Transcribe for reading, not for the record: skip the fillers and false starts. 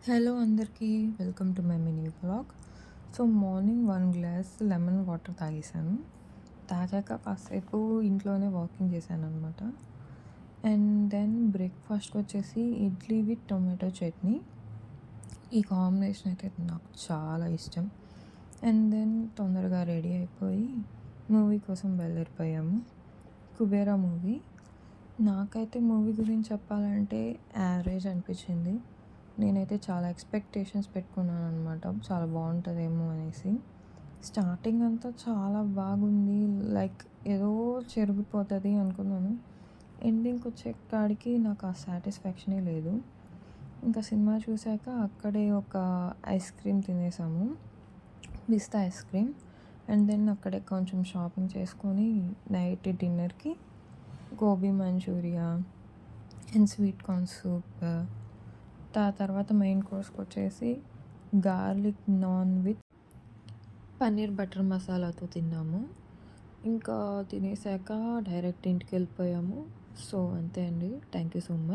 Hello అందరికీ welcome to my mini vlog. So morning 1 glass lemon water తాగేసాను. తాగాక కాసేపు ఇంట్లోనే వాకింగ్ చేశాననమాట. అండ్ దెన్ బ్రేక్‌ఫాస్ట్‌కి వచ్చేసి ఇడ్లీ విత్ టొమాటో చట్నీ. ఈ కాంబినేషన్ అయితే నాకు చాలా ఇష్టం. అండ్ దెన్ తొందరగా రెడీ అయిపోయి మూవీ కోసం బయలుదేరిపోయాము. 'కుబేరా' మూవీ. నాకైతే మూవీ గురించి చెప్పాలంటే యావరేజ్ అనిపించింది. నేనైతే చాలా ఎక్స్‌పెక్టేషన్స్ పెట్టుకున్నాననమాట. చాలా బావుంటదేమో అనేసి. స్టార్టింగ్ అంతా చాలా బాగుంది. లైక్ ఏదో చెరిగిపోతది అనుకున్నాను. ఎండింగ్‌కొచ్చే కాడికి నాకు ఆ సాటిస్ఫాక్షనే లేదు. ఇంకా సినిమా చూసాక అక్కడే ఒక ఐస్ క్రీమ్ తినేసాము. పిస్తా ఐస్ క్రీమ్. అండ్ దెన్ అక్కడే కొంచెం షాపింగ్ చేసుకొని నైట్ డిన్నర్‌కి gobi manchuria and sweet corn soup. తర్వాత మెయిన్ కోర్స్‌కొచ్చేసి garlic naan with paneer butter మసాలాతో తిన్నాము. ఇంకా తినేసాక డైరెక్ట్ ఇంటికెళ్ళిపోయాము. సో అంతే అండి. Thank you so much.